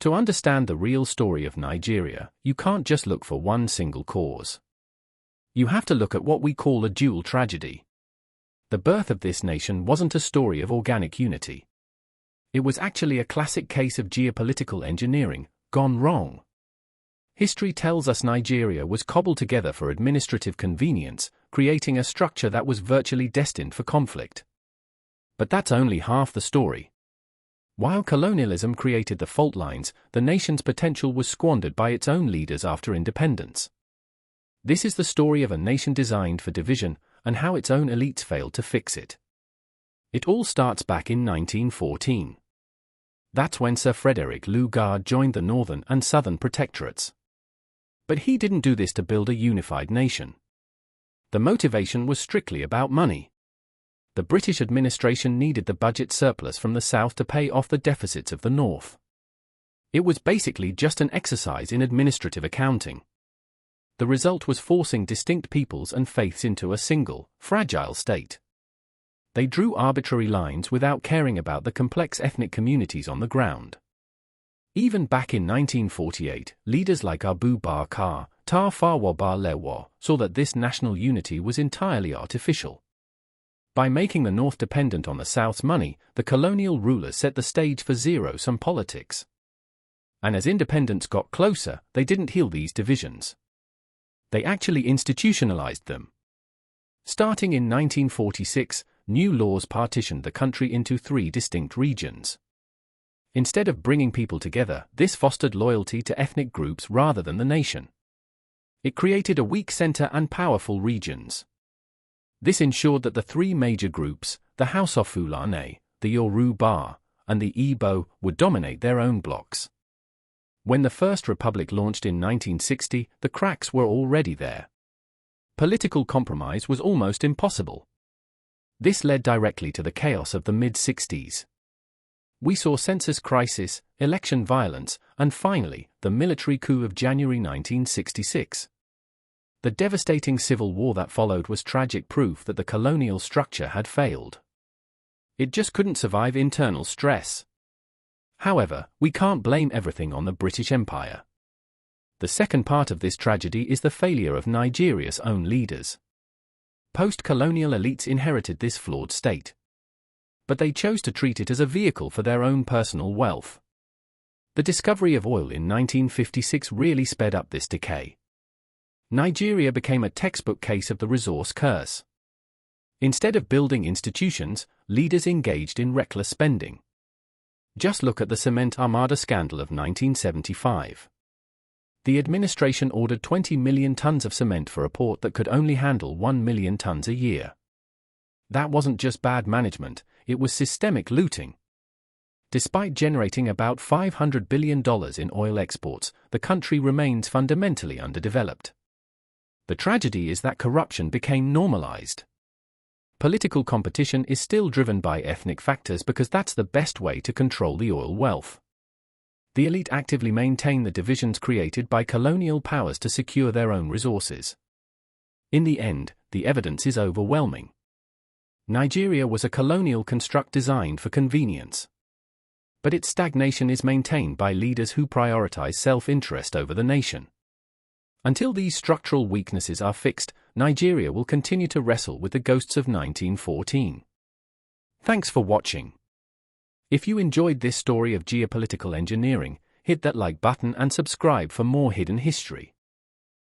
To understand the real story of Nigeria, you can't just look for one single cause. You have to look at what we call a dual tragedy. The birth of this nation wasn't a story of organic unity. It was actually a classic case of geopolitical engineering, gone wrong. History tells us Nigeria was cobbled together for administrative convenience, creating a structure that was virtually destined for conflict. But that's only half the story. While colonialism created the fault lines, the nation's potential was squandered by its own leaders after independence. This is the story of a nation designed for division, and how its own elites failed to fix it. It all starts back in 1914. That's when Sir Frederick Lugard joined the Northern and Southern Protectorates. But he didn't do this to build a unified nation. The motivation was strictly about money. The British administration needed the budget surplus from the South to pay off the deficits of the North. It was basically just an exercise in administrative accounting. The result was forcing distinct peoples and faiths into a single, fragile state. They drew arbitrary lines without caring about the complex ethnic communities on the ground. Even back in 1948, leaders like Abu Bakr Tafawa Balewa saw that this national unity was entirely artificial. By making the North dependent on the South's money, the colonial rulers set the stage for zero-sum politics. And as independence got closer, they didn't heal these divisions. They actually institutionalized them. Starting in 1946, new laws partitioned the country into 3 distinct regions. Instead of bringing people together, this fostered loyalty to ethnic groups rather than the nation. It created a weak center and powerful regions. This ensured that the 3 major groups, the House of Fulani, the Yoruba, and the Igbo, would dominate their own blocks. When the First Republic launched in 1960, the cracks were already there. Political compromise was almost impossible. This led directly to the chaos of the mid-60s. We saw census crisis, election violence, and finally, the military coup of January 1966. The devastating civil war that followed was tragic proof that the colonial structure had failed. It just couldn't survive internal stress. However, we can't blame everything on the British Empire. The second part of this tragedy is the failure of Nigeria's own leaders. Post-colonial elites inherited this flawed state. But they chose to treat it as a vehicle for their own personal wealth. The discovery of oil in 1956 really sped up this decay. Nigeria became a textbook case of the resource curse. Instead of building institutions, leaders engaged in reckless spending. Just look at the cement armada scandal of 1975. The administration ordered 20 million tons of cement for a port that could only handle 1 million tons a year. That wasn't just bad management, it was systemic looting. Despite generating about $500 billion in oil exports, the country remains fundamentally underdeveloped. The tragedy is that corruption became normalized. Political competition is still driven by ethnic factors because that's the best way to control the oil wealth. The elite actively maintain the divisions created by colonial powers to secure their own resources. In the end, the evidence is overwhelming. Nigeria was a colonial construct designed for convenience. But its stagnation is maintained by leaders who prioritize self-interest over the nation. Until these structural weaknesses are fixed, Nigeria will continue to wrestle with the ghosts of 1914. Thanks for watching. If you enjoyed this story of geopolitical engineering, hit that like button and subscribe for more hidden history.